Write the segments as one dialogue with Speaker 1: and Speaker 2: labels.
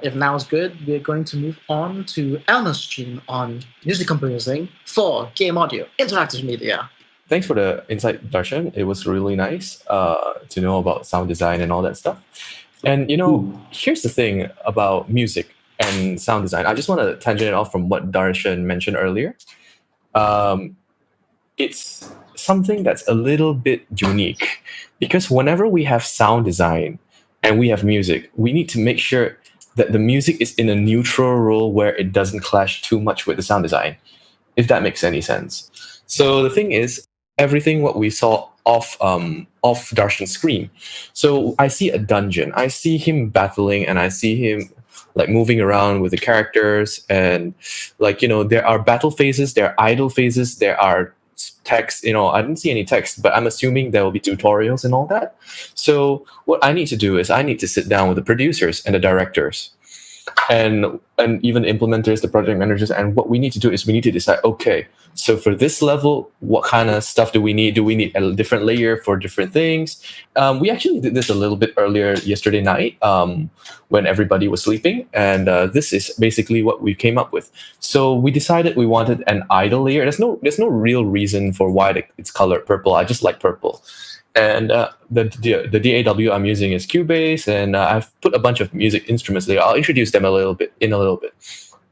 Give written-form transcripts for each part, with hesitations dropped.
Speaker 1: If now is good, we're going to move on to Elmer's stream on music composing for game audio, interactive media.
Speaker 2: Thanks for the insight, Darshan. It was really nice to know about sound design and all that stuff. And here's the thing about music and sound design. I just want to tangent it off from what Darshan mentioned earlier. Um, it's something that's a little bit unique because whenever we have sound design and we have music, we need to make sure that the music is in a neutral role where it doesn't clash too much with the sound design, if that makes any sense. So the thing is, everything what we saw off Darshan's screen. So I see a dungeon. I see him battling, and I see him like moving around with the characters, and there are battle phases, there are idle phases, there are text. I didn't see any text, but I'm assuming there will be tutorials and all that. So what I need to do is I need to sit down with the producers and the directors and even implementers, the project managers, and what we need to do is we need to decide, okay, so for this level, what kind of stuff do we need? Do we need a different layer for different things? We actually did this a little bit earlier yesterday night when everybody was sleeping, and this is basically what we came up with. So we decided we wanted an idle layer. There's no real reason for why it's colored purple. I just like purple. And the DAW I'm using is Cubase, and I've put a bunch of music instruments there. I'll introduce them a little bit.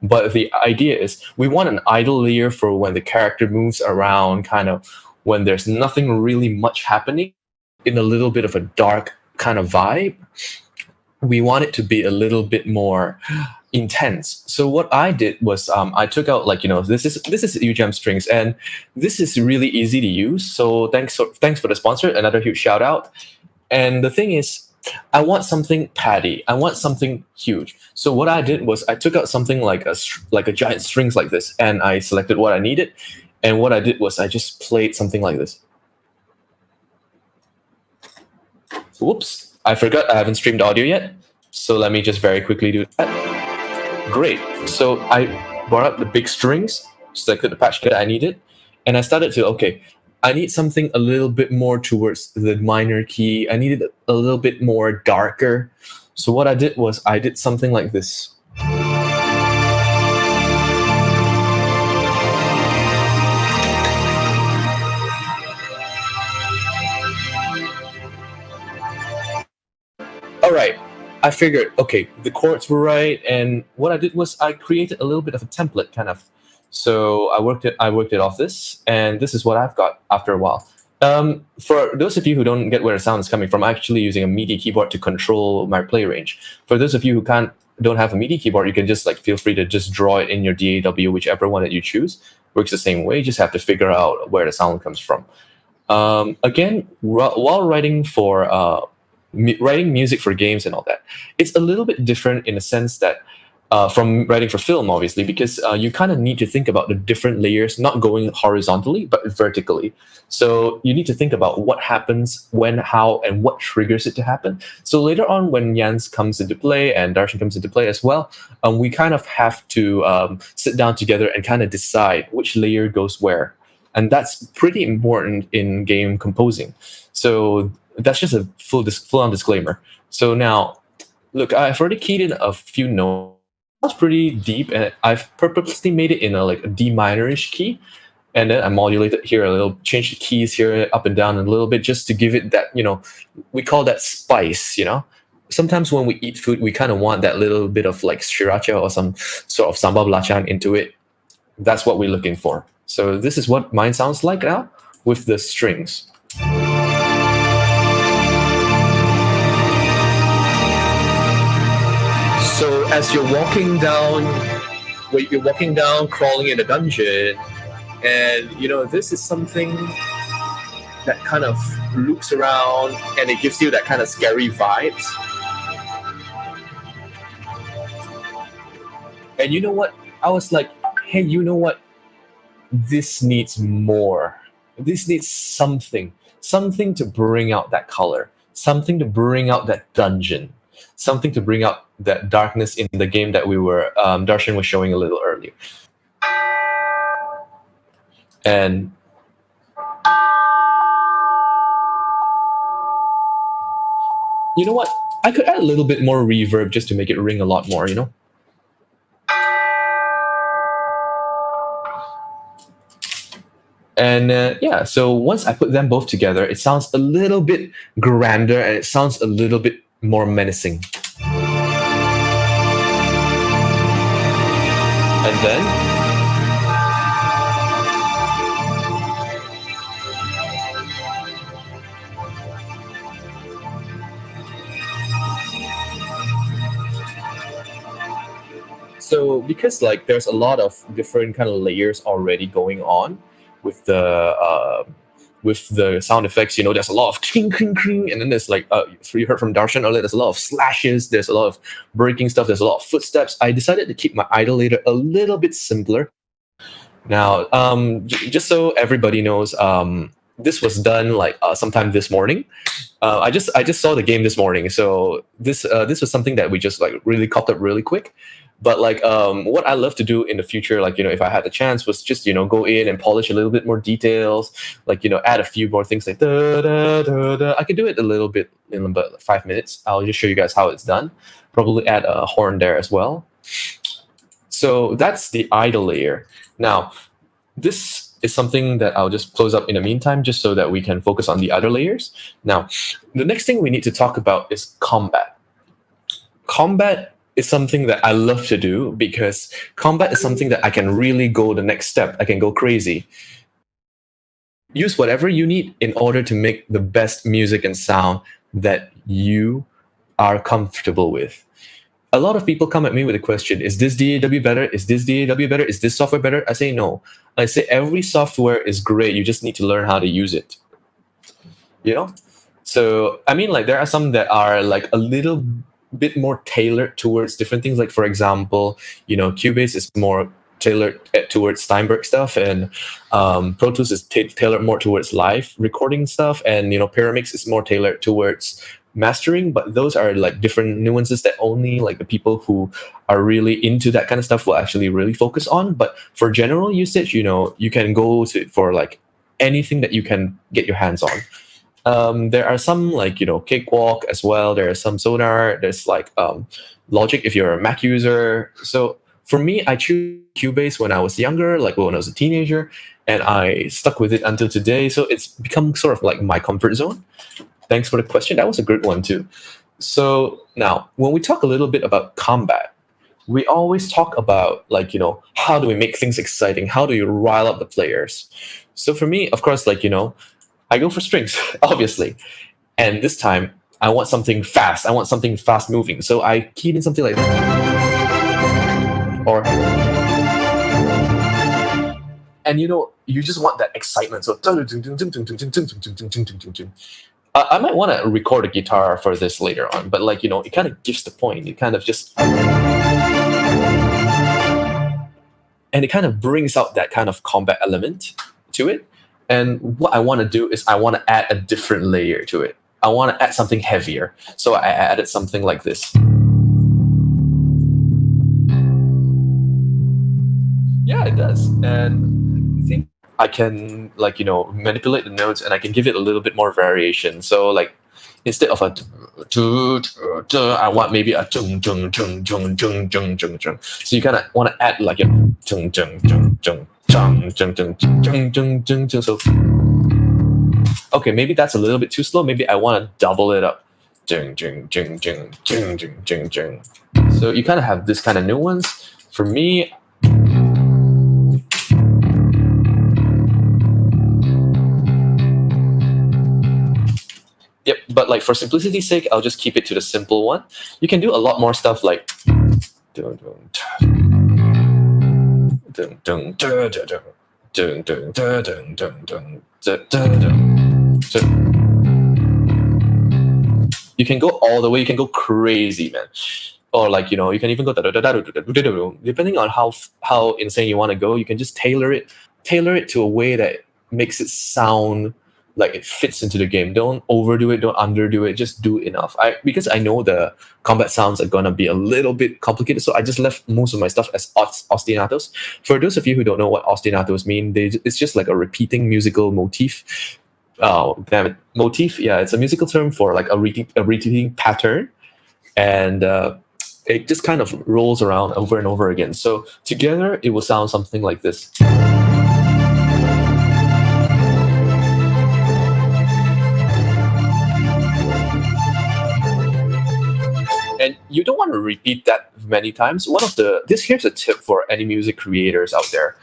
Speaker 2: But the idea is we want an idle layer for when the character moves around, kind of when there's nothing really much happening, in a little bit of a dark kind of vibe. We want it to be a little bit more intense. So what I did was I took out this is UGM strings, and this is really easy to use. So thanks for the sponsor. Another huge shout out. And the thing is, I want something patty. I want something huge. So what I did was I took out something like a giant strings like this, and I selected what I needed. And what I did was I just played something like this. Whoops! I forgot I haven't streamed audio yet. So let me just very quickly do that. Great. So I brought up the big strings, selected the patch that I needed, and I started to I need something a little bit more towards the minor key. I needed a little bit more darker. So what I did was I did something like this. All right. I figured, okay, the chords were right, and what I did was I created a little bit of a template, kind of. So I worked it off this, and this is what I've got after a while. For those of you who don't get where the sound is coming from, I'm actually using a MIDI keyboard to control my play range. For those of you who don't have a MIDI keyboard, you can just feel free to just draw it in your DAW, whichever one that you choose. Works the same way. You just have to figure out where the sound comes from. Again, while writing writing music for games and all that, it's a little bit different in the sense that from writing for film, obviously, because you kind of need to think about the different layers, not going horizontally, but vertically. So you need to think about what happens, when, how, and what triggers it to happen. So later on, when Jans comes into play and Darshan comes into play as well, we kind of have to sit down together and kind of decide which layer goes where. And that's pretty important in game composing. So that's just a full-on disclaimer. So now, look, I've already keyed in a few notes. It's pretty deep, and I've purposely made it in a D minorish key, and then I modulated here a little, changed the keys here up and down a little bit, just to give it that we call that spice. Sometimes when we eat food, we kind of want that little bit of sriracha or some sort of sambal belacan into it. That's what we're looking for. So this is what mine sounds like now with the strings. So as you're walking down, crawling in a dungeon, and this is something that kind of loops around, and it gives you that kind of scary vibes. And you know what? I was like, hey, you know what? This needs more. This needs something to bring out that color, something to bring out that dungeon, something to bring out that darkness in the game that Darshan was showing a little earlier. And you know what? I could add a little bit more reverb just to make it ring a lot more, you know? And yeah, so once I put them both together, it sounds a little bit grander and it sounds a little bit more menacing. And then so because like there's a lot of different kind of layers already going on with the sound effects, you know, there's a lot of cling cling cling, and then there's like you heard from Darshan earlier, there's a lot of slashes, there's a lot of breaking stuff, there's a lot of footsteps. I decided to keep my idolator a little bit simpler. Now, just so everybody knows, this was done like sometime this morning. I just saw the game this morning, so this was something that we just like really copped up really quick. But like what I love to do in the future, like, you know, if I had the chance, was just, you know, go in and polish a little bit more details, like, you know, add a few more things like da da da da. I could do it a little bit in about 5 minutes. I'll just show you guys how it's done. Probably add a horn there as well. So that's the idle layer. Now, this is something that I'll just close up in the meantime, just so that we can focus on the other layers. Now, the next thing we need to talk about is combat. Combat is something that I love to do because combat is something that I can really go the next step. I can go crazy. Use whatever you need in order to make the best music and sound that you are comfortable with. A lot of people come at me with a question: is this DAW better? Is this DAW better? Is this software better? I say no. I say every software is great. You just need to learn how to use it. You know? So, I mean, like, there are some that are like a little bit more tailored towards different things. Like, for example, you know, Cubase is more tailored towards Steinberg stuff, and Pro Tools is tailored more towards live recording stuff, and, you know, Pyramix is more tailored towards mastering. But those are like different nuances that only like the people who are really into that kind of stuff will actually really focus on. But for general usage, you know, you can go for like anything that you can get your hands on. There are some like, you know, Cakewalk as well. There are some Sonar. There's like Logic if you're a Mac user. So for me, I choose Cubase when I was younger, like when I was a teenager, and I stuck with it until today. So it's become sort of like my comfort zone. Thanks for the question. That was a good one too. So now, when we talk a little bit about combat, we always talk about like, you know, how do we make things exciting? How do you rile up the players? So for me, of course, like, you know, I go for strings, obviously. And this time, I want something fast. I want something fast moving. So I keyed in something like that. Or, and you know, you just want that excitement. So I might want to record a guitar for this later on, but like, you know, it kind of gives the point. It kind of just, and it kind of brings out that kind of combat element to it. And what I want to do is I want to add a different layer to it. I want to add something heavier. So I added something like this. Yeah, it does. And I think I can, like, you know, manipulate the notes, and I can give it a little bit more variation. So like, instead of a I want maybe a chung chung chung chung chung chung chung chung. So you kind of want to add like a chung chung chung chung chung chung chung chung chung chung chung. So okay, maybe that's a little bit too slow. Maybe I want to double it up. Chung chung chung chung chung chung chung chung. So you kind of have this kind of nuance. For me, yep, but like for simplicity's sake, I'll just keep it to the simple one. You can do a lot more stuff like you can go all the way, you can go crazy, man. Or like, you know, you can even go depending on how insane you want to go. You can just tailor it to a way that makes it sound like it fits into the game. Don't overdo it, don't underdo it, just do enough. Because I know the combat sounds are gonna be a little bit complicated, so I just left most of my stuff as ostinatos. For those of you who don't know what ostinatos mean, it's just like a repeating musical motif. Oh, damn it. Motif, yeah, it's a musical term for like a repeating pattern. and it just kind of rolls around over and over again. So together, it will sound something like this. And you don't want to repeat that many times. Here's a tip for any music creators out there.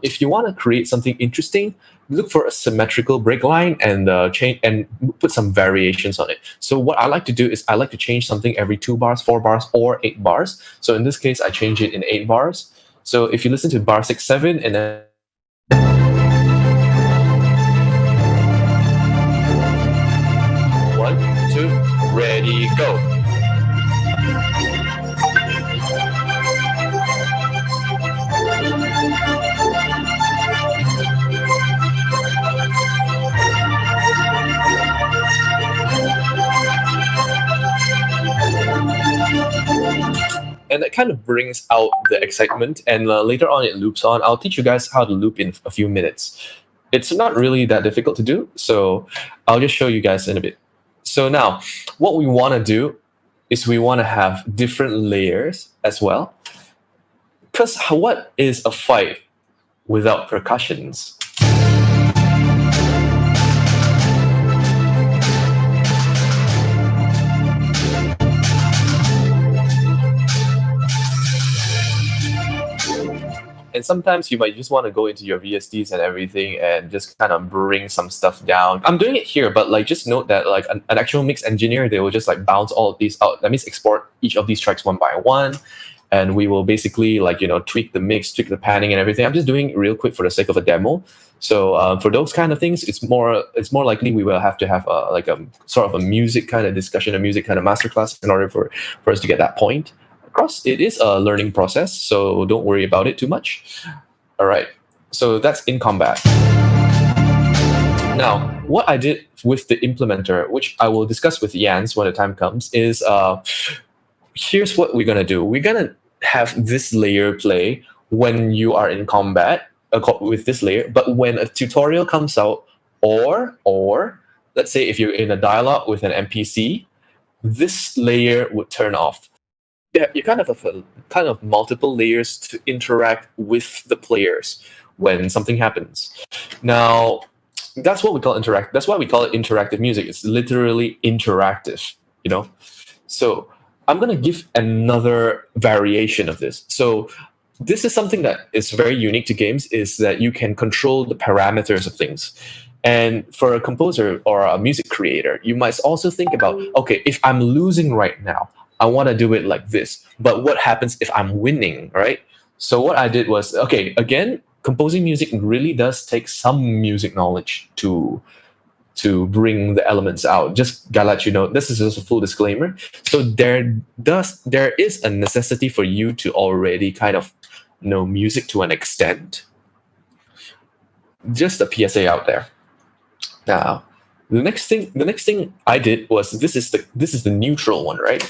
Speaker 2: If you want to create something interesting, look for a symmetrical break line and change and put some variations on it. So what I like to do is I like to change something every 2 bars, 4 bars, or 8 bars. So in this case, I change it in 8 bars. So if you listen to bar 6, 7, and then one, two, ready, go. And that kind of brings out the excitement. And later on, it loops on. I'll teach you guys how to loop in a few minutes. It's not really that difficult to do, so I'll just show you guys in a bit. So now, what we want to do is we want to have different layers as well. Because what is a fight without percussions? And sometimes you might just want to go into your VSTs and everything and just kind of bring some stuff down. I'm doing it here, but like just note that like an actual mix engineer, they will just like bounce all of these out. That means export each of these tracks one by one. And we will basically like, tweak the mix, tweak the panning and everything. I'm just doing it real quick for the sake of a demo. So for those kind of things, it's more likely we will have to have a sort of a music kind of discussion, a music kind of masterclass in order for us to get that point across. It is a learning process, so don't worry about it too much. All right, so that's in combat. Now, what I did with the implementer, which I will discuss with Jans when the time comes, is here's what we're gonna do. We're gonna have this layer play when you are in combat with this layer, but when a tutorial comes out, or let's say if you're in a dialogue with an NPC, this layer would turn off. Yeah, you kind of have multiple layers to interact with the players when something happens. Now, that's what we call interact. That's why we call it interactive music. It's literally interactive, So I'm gonna give another variation of this. So this is something that is very unique to games, is that you can control the parameters of things. And for a composer or a music creator, you might also think about, okay, if I'm losing right now, I want to do it like this. But what happens if I'm winning, right? So what I did was, okay, again, composing music really does take some music knowledge to bring the elements out. Just gotta let you know, this is just a full disclaimer. So there is a necessity for you to already kind of know music to an extent. Just a PSA out there. Now, the next thing I did was this is the neutral one, right?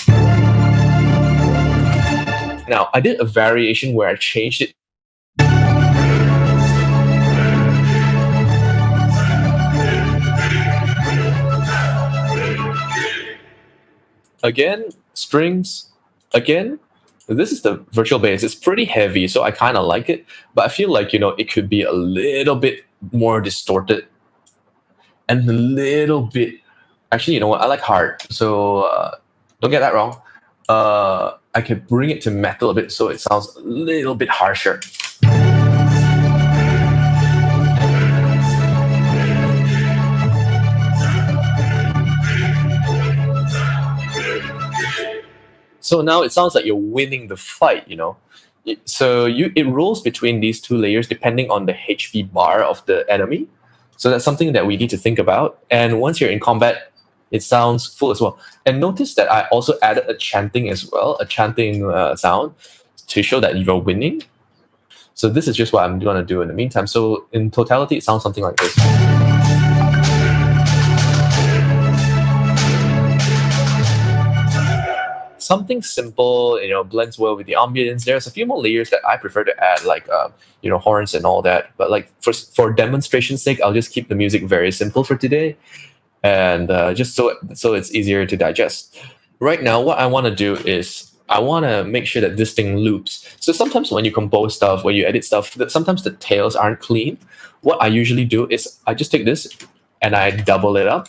Speaker 2: Now, I did a variation where I changed it. Again, strings. Again, this is the virtual bass. It's pretty heavy, so I kind of like it. But I feel like, it could be a little bit more distorted. And a little bit, actually, you know what? I like hard, so don't get that wrong. I can bring it to metal a bit, so it sounds a little bit harsher. So now it sounds like you're winning the fight, So it rolls between these two layers depending on the HP bar of the enemy. So that's something that we need to think about. And once you're in combat, it sounds full as well. And notice that I also added a chanting as well, a chanting sound to show that you're winning. So this is just what I'm going to do in the meantime. So in totality, it sounds something like this. Something simple, blends well with the ambience. There's a few more layers that I prefer to add, like horns and all that. But like for demonstration's sake, I'll just keep the music very simple for today, and just so it's easier to digest. Right now, what I want to do is I want to make sure that this thing loops. So sometimes when you compose stuff, when you edit stuff, that sometimes the tails aren't clean. What I usually do is I just take this and I double it up,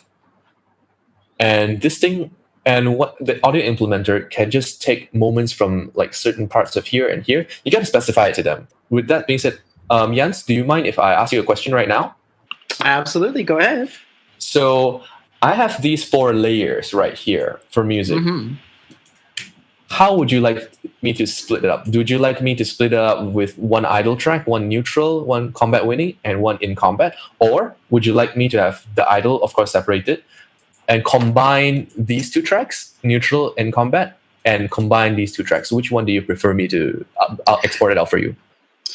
Speaker 2: and this thing and what the audio implementer can just take moments from like certain parts of here and here. You got to specify it to them. With that being said, Jens, do you mind if I ask you a question right now?
Speaker 1: Absolutely, go ahead.
Speaker 2: So I have these four layers right here for music.
Speaker 1: Mm-hmm.
Speaker 2: How would you like me to split it up? Would you like me to split it up with one idle track, one neutral, one combat winning, and one in combat? Or would you like me to have the idle, of course, separated, and combine these two tracks, neutral and combat, and combine these two tracks? Which one do you prefer me to? I'll export it out for you.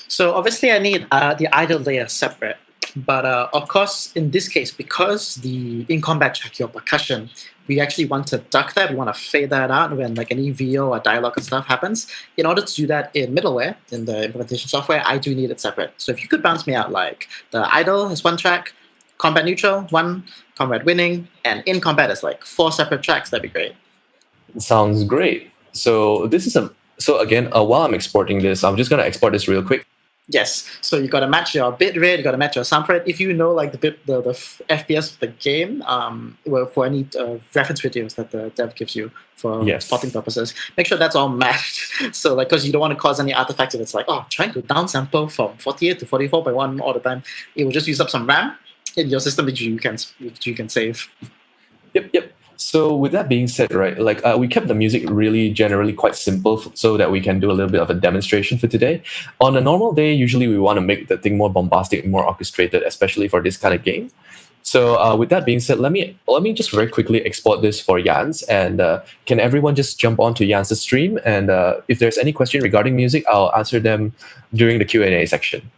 Speaker 1: So obviously I need the idle layer separate. But of course, in this case, because the in combat track, your percussion, we actually want to duck that. We want to fade that out when like any VO or dialogue and stuff happens. In order to do that in middleware, in the implementation software, I do need it separate. So if you could bounce me out like the idle is one track, combat neutral, one, combat winning, and in combat is like 4 separate tracks, that'd be great.
Speaker 2: Sounds great. So this is so again, while I'm exporting this, I'm just gonna export this real quick.
Speaker 1: Yes, so you got to match your bit rate, you got to match your sound rate. If you know like the FPS of the game, well, for any reference videos that the dev gives you for spotting purposes, make sure that's all matched. So like, because you don't want to cause any artifacts if it's like, oh, trying to downsample from 48 to 44.1 all the time, it will just use up some RAM in your system which you can save.
Speaker 2: Yep. So with that being said, right, like we kept the music really generally quite simple so that we can do a little bit of a demonstration for today. On a normal day, usually we want to make the thing more bombastic, more orchestrated, especially for this kind of game. So with that being said, let me just very quickly export this for Jans, and can everyone just jump onto Jans' stream? And if there's any question regarding music, I'll answer them during the Q&A section.